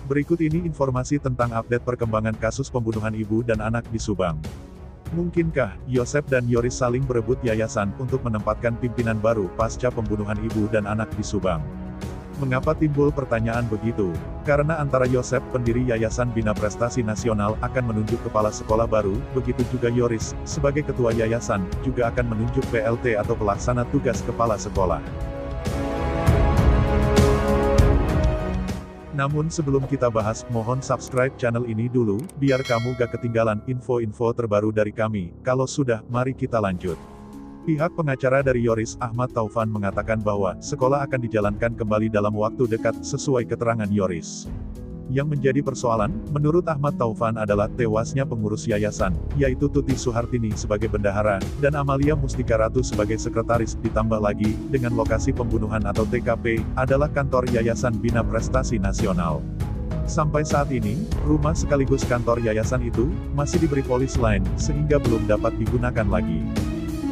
Berikut ini informasi tentang update perkembangan kasus pembunuhan ibu dan anak di Subang. Mungkinkah Yosep dan Yoris saling berebut yayasan untuk menempatkan pimpinan baru pasca pembunuhan ibu dan anak di Subang? Mengapa timbul pertanyaan begitu? Karena antara Yosep, pendiri Yayasan Bina Prestasi Nasional, akan menunjuk kepala sekolah baru, begitu juga Yoris, sebagai ketua yayasan, juga akan menunjuk PLT atau pelaksana tugas kepala sekolah. Namun sebelum kita bahas, mohon subscribe channel ini dulu, biar kamu gak ketinggalan info-info terbaru dari kami. Kalau sudah, mari kita lanjut. Pihak pengacara dari Yoris, Ahmad Taufan, mengatakan bahwa sekolah akan dijalankan kembali dalam waktu dekat, sesuai keterangan Yoris. Yang menjadi persoalan, menurut Ahmad Taufan, adalah tewasnya pengurus yayasan, yaitu Tuti Suhartini sebagai bendahara, dan Amalia Mustika Ratu sebagai sekretaris, ditambah lagi, dengan lokasi pembunuhan atau TKP, adalah kantor Yayasan Bina Prestasi Nasional. Sampai saat ini, rumah sekaligus kantor yayasan itu, masih diberi polis lain, sehingga belum dapat digunakan lagi.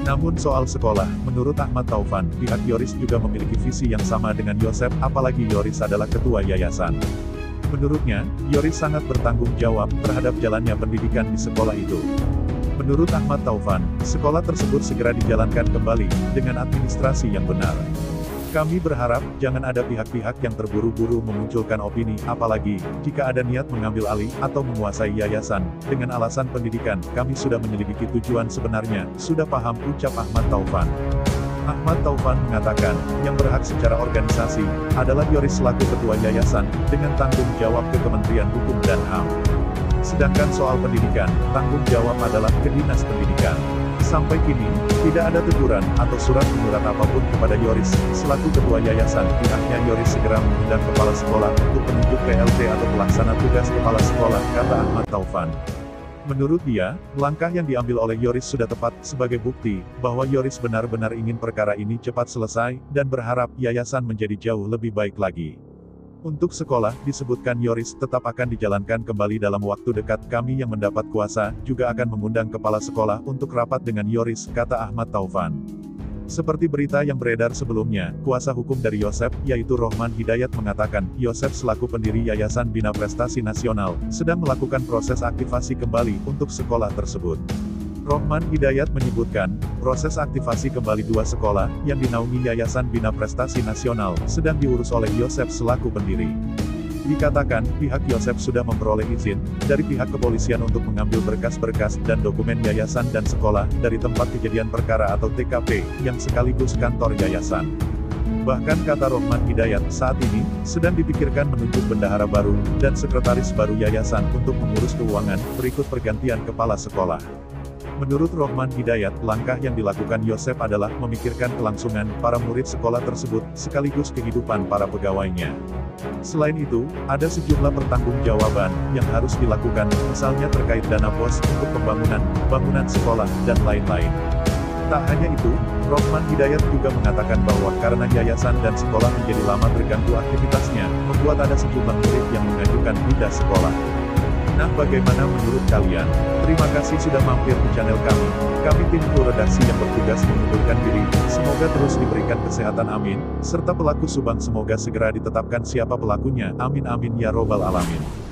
Namun soal sekolah, menurut Ahmad Taufan, pihak Yoris juga memiliki visi yang sama dengan Yosep, apalagi Yoris adalah ketua yayasan. Menurutnya, Yoris sangat bertanggung jawab terhadap jalannya pendidikan di sekolah itu. Menurut Ahmad Taufan, sekolah tersebut segera dijalankan kembali, dengan administrasi yang benar. Kami berharap, jangan ada pihak-pihak yang terburu-buru memunculkan opini, apalagi, jika ada niat mengambil alih, atau menguasai yayasan, dengan alasan pendidikan. Kami sudah menyelidiki tujuan sebenarnya, sudah paham, ucap Ahmad Taufan. Ahmad Taufan mengatakan, yang berhak secara organisasi, adalah Yoris selaku ketua yayasan, dengan tanggung jawab ke Kementerian Hukum dan HAM. Sedangkan soal pendidikan, tanggung jawab adalah ke Dinas Pendidikan. Sampai kini, tidak ada teguran atau surat menyurat apapun kepada Yoris, selaku ketua yayasan. Pihaknya Yoris segera mengundang kepala sekolah untuk menunjuk PLT atau pelaksana tugas kepala sekolah, kata Ahmad Taufan. Menurut dia, langkah yang diambil oleh Yoris sudah tepat, sebagai bukti, bahwa Yoris benar-benar ingin perkara ini cepat selesai, dan berharap yayasan menjadi jauh lebih baik lagi. Untuk sekolah, disebutkan Yoris tetap akan dijalankan kembali dalam waktu dekat. Kami yang mendapat kuasa, juga akan mengundang kepala sekolah untuk rapat dengan Yoris, kata Ahmad Taufan. Seperti berita yang beredar sebelumnya, kuasa hukum dari Yosep, yaitu Rohman Hidayat, mengatakan, Yosep selaku pendiri Yayasan Bina Prestasi Nasional, sedang melakukan proses aktivasi kembali untuk sekolah tersebut. Rohman Hidayat menyebutkan, proses aktivasi kembali dua sekolah, yang dinaungi Yayasan Bina Prestasi Nasional, sedang diurus oleh Yosep selaku pendiri. Dikatakan, pihak Yosep sudah memperoleh izin, dari pihak kepolisian untuk mengambil berkas-berkas, dan dokumen yayasan dan sekolah, dari tempat kejadian perkara atau TKP, yang sekaligus kantor yayasan. Bahkan kata Rohman Hidayat, saat ini, sedang dipikirkan menunjuk bendahara baru, dan sekretaris baru yayasan untuk mengurus keuangan, berikut pergantian kepala sekolah. Menurut Rohman Hidayat, langkah yang dilakukan Yosep adalah memikirkan kelangsungan para murid sekolah tersebut, sekaligus kehidupan para pegawainya. Selain itu, ada sejumlah pertanggungjawaban yang harus dilakukan, misalnya terkait dana BOS untuk bangunan sekolah, dan lain-lain. Tak hanya itu, Rohman Hidayat juga mengatakan bahwa karena yayasan dan sekolah menjadi lama terganggu aktivitasnya, membuat ada sejumlah murid yang mengajukan pindah sekolah. Nah, bagaimana menurut kalian? Terima kasih sudah mampir di channel kami. Kami tim kru redaksi yang bertugas mengundurkan diri. Semoga terus diberikan kesehatan, amin. Serta pelaku Subang semoga segera ditetapkan siapa pelakunya. Amin amin ya robbal alamin.